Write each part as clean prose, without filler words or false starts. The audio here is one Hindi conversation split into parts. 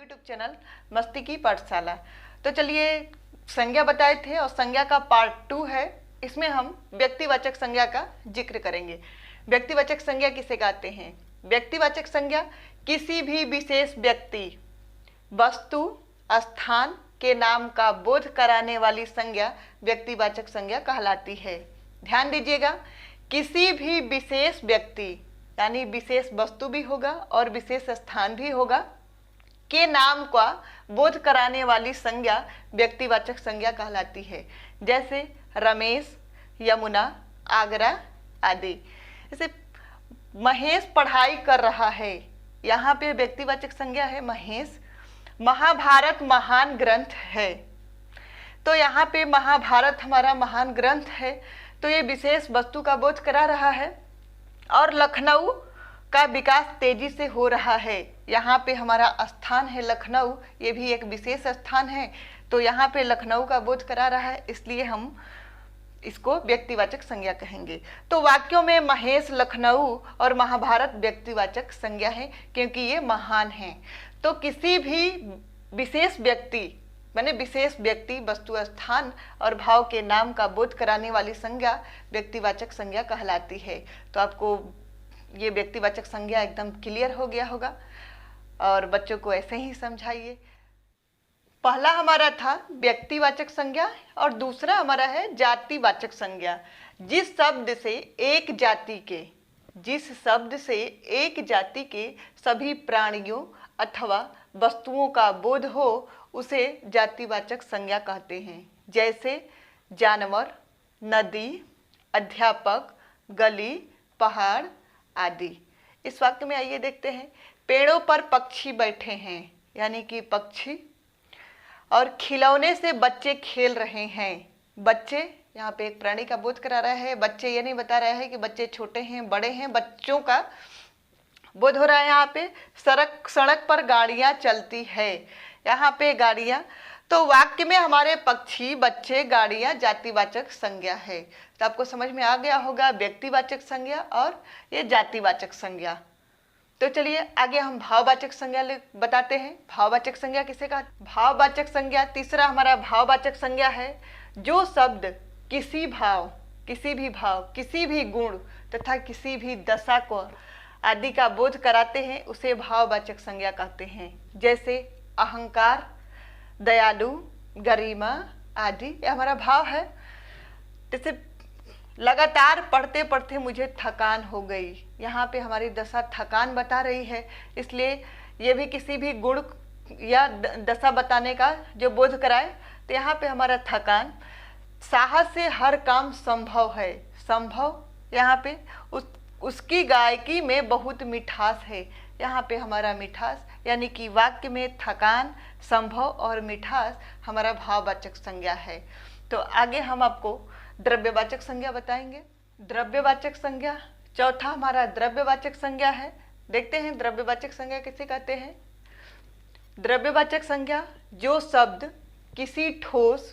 यूट्यूब चैनल मस्ती की पाठशाला। तो चलिए, संज्ञा बताए थे और संज्ञा का पार्ट 2 है। इसमें हम व्यक्तिवाचक संज्ञा का जिक्र करेंगे। व्यक्तिवाचक संज्ञा किसे कहते हैं? व्यक्तिवाचक संज्ञा किसी भी विशेष व्यक्ति, वस्तु, स्थान के नाम का बोध कराने वाली संज्ञा व्यक्तिवाचक संज्ञा कहलाती है। ध्यान दीजिएगा, किसी भी विशेष व्यक्ति यानी विशेष वस्तु भी होगा और विशेष स्थान भी होगा के नाम का बोध कराने वाली संज्ञा व्यक्तिवाचक संज्ञा कहलाती है। जैसे रमेश, यमुना, आगरा आदि। जैसे महेश पढ़ाई कर रहा है, यहाँ पे व्यक्तिवाचक संज्ञा है महेश। महाभारत महान ग्रंथ है, तो यहाँ पे महाभारत हमारा महान ग्रंथ है, तो ये विशेष वस्तु का बोध करा रहा है। और लखनऊ का विकास तेजी से हो रहा है, यहाँ पे हमारा स्थान है लखनऊ, ये भी एक विशेष स्थान है, तो यहाँ पे लखनऊ का बोध करा रहा है, इसलिए हम इसको व्यक्तिवाचक संज्ञा कहेंगे। तो वाक्यों में महेश, लखनऊ और महाभारत व्यक्तिवाचक संज्ञा है क्योंकि ये महान हैं। तो किसी भी विशेष व्यक्ति माने विशेष व्यक्ति, वस्तु, स्थान और भाव के नाम का बोध कराने वाली संज्ञा व्यक्तिवाचक संज्ञा कहलाती है। तो आपको ये व्यक्तिवाचक संज्ञा एकदम क्लियर हो गया होगा और बच्चों को ऐसे ही समझाइए। पहला हमारा था व्यक्तिवाचक संज्ञा और दूसरा हमारा है जातिवाचक संज्ञा। जिस शब्द से एक जाति के सभी प्राणियों अथवा वस्तुओं का बोध हो उसे जातिवाचक संज्ञा कहते हैं। जैसे जानवर, नदी, अध्यापक, गली, पहाड़ आदि। इस वाक्य में आइए देखते हैं। पेड़ों पर पक्षी बैठे हैं यानी कि पक्षी, और खिलौने से बच्चे खेल रहे हैं। बच्चे यहाँ पे एक प्राणी का बोध करा रहा है। बच्चे ये नहीं बता रहा है कि बच्चे छोटे हैं बड़े हैं, बच्चों का बोध हो रहा है। यहाँ पे सड़क पर गाड़ियाँ चलती है, यहाँ पे गाड़ियाँ। तो वाक्य में हमारे पक्षी, बच्चे, गाड़ियाँ जातिवाचक संज्ञा है। तो आपको समझ में आ गया होगा व्यक्तिवाचक संज्ञा और ये जातिवाचक संज्ञा। तो चलिए आगे हम भाववाचक संज्ञा बताते हैं। भाववाचक संज्ञा किसे कहते? भाववाचक संज्ञा तीसरा हमारा भाववाचक संज्ञा है। जो शब्द किसी भाव, किसी भी गुण तथा किसी भी दशा को आदि का बोध कराते हैं उसे भाववाचक संज्ञा कहते हैं। जैसे अहंकार, दयालु, गरिमा आदि, ये हमारा भाव है। जैसे लगातार पढ़ते पढ़ते मुझे थकान हो गई, यहाँ पे हमारी दशा थकान बता रही है, इसलिए ये भी किसी भी गुण या दशा बताने का जो बोध कराए। तो यहाँ पे हमारा थकान। साहस से हर काम संभव है। संभव यहाँ पे उसकी गायकी में बहुत मिठास है, यहाँ पे हमारा मिठास, यानी कि वाक्य में थकान, संभव और मिठास हमारा भाववाचक संज्ञा है। तो आगे हम आपको द्रव्यवाचक संज्ञा बताएंगे। द्रव्यवाचक संज्ञा चौथा हमारा द्रव्यवाचक संज्ञा है। देखते हैं द्रव्यवाचक संज्ञा किसे कहते हैं। द्रव्यवाचक संज्ञा जो शब्द किसी ठोस,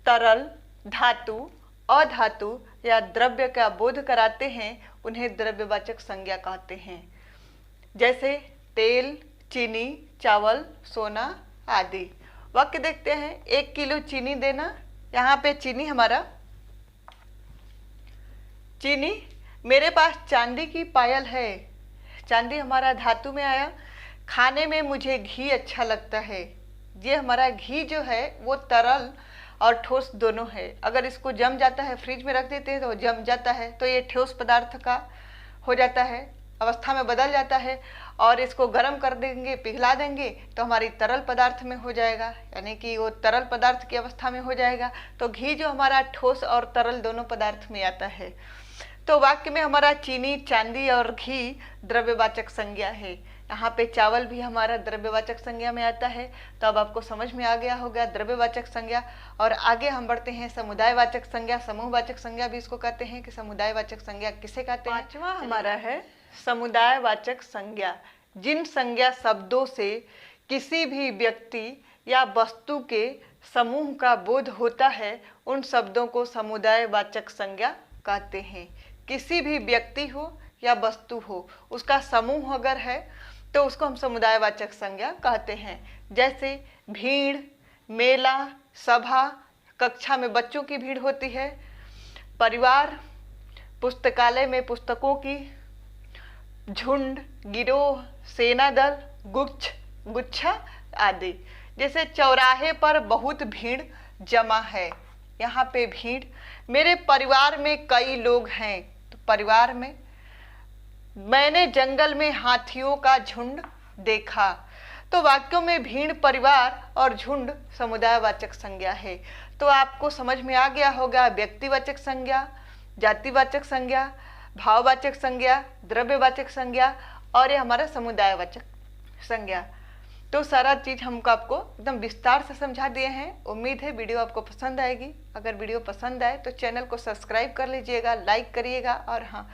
तरल, धातु, अधातु या द्रव्य का बोध कराते हैं उन्हें द्रव्यवाचक संज्ञा कहते हैं। जैसे तेल, चीनी, चावल, सोना आदि। वाक्य देखते हैं। 1 किलो चीनी देना। यहाँ पे चीनी हमारा, चीनी मेरे पास चांदी की पायल है, चांदी हमारा धातु में आया। खाने में मुझे घी अच्छा लगता है। ये हमारा घी जो है वो तरल और ठोस दोनों है। अगर इसको जम जाता है, फ्रिज में रख देते हैं तो जम जाता है, तो ये ठोस पदार्थ का हो जाता है, अवस्था में बदल जाता है। और इसको गर्म कर देंगे, पिघला देंगे तो हमारी तरल पदार्थ में हो जाएगा, यानी कि वो तरल पदार्थ की अवस्था में हो जाएगा। तो घी जो हमारा ठोस और तरल दोनों पदार्थ में आता है। तो वाक्य में हमारा चीनी, चांदी और घी द्रव्यवाचक संज्ञा है। यहाँ पे चावल भी हमारा द्रव्यवाचक संज्ञा में आता है। तो अब आपको समझ में आ गया होगा द्रव्यवाचक संज्ञा। और आगे हम बढ़ते हैं समुदायवाचक संज्ञा, समूहवाचक संज्ञा भी इसको कहते हैं कि समुदायवाचक संज्ञा किसे कहते हैं। पांचवा हमारा है समुदायवाचक संज्ञा। जिन संज्ञा शब्दों से किसी भी व्यक्ति या वस्तु के समूह का बोध होता है उन शब्दों को समुदायवाचक संज्ञा कहते हैं। किसी भी व्यक्ति हो या वस्तु हो, उसका समूह अगर है तो उसको हम समुदायवाचक संज्ञा कहते हैं। जैसे भीड़, मेला, सभा, कक्षा में बच्चों की भीड़ होती है, परिवार, पुस्तकालय में पुस्तकों की झुंड, गिरोह, सेना दल, गुच्छा आदि। जैसे चौराहे पर बहुत भीड़ जमा है, यहाँ पे भीड़। मेरे परिवार में कई लोग हैं, तो परिवार में। मैंने जंगल में हाथियों का झुंड देखा। तो वाक्यों में भीड़, परिवार और झुंड समुदायवाचक संज्ञा है। तो आपको समझ में आ गया होगा व्यक्तिवाचक संज्ञा, जातिवाचक संज्ञा, भाववाचक संज्ञा, द्रव्यवाचक संज्ञा और ये हमारा समुदायवाचक संज्ञा। तो सारा चीज हमको आपको एकदम विस्तार से समझा दिए हैं। उम्मीद है वीडियो आपको पसंद आएगी। अगर वीडियो पसंद आए तो चैनल को सब्सक्राइब कर लीजिएगा, लाइक करिएगा और हाँ,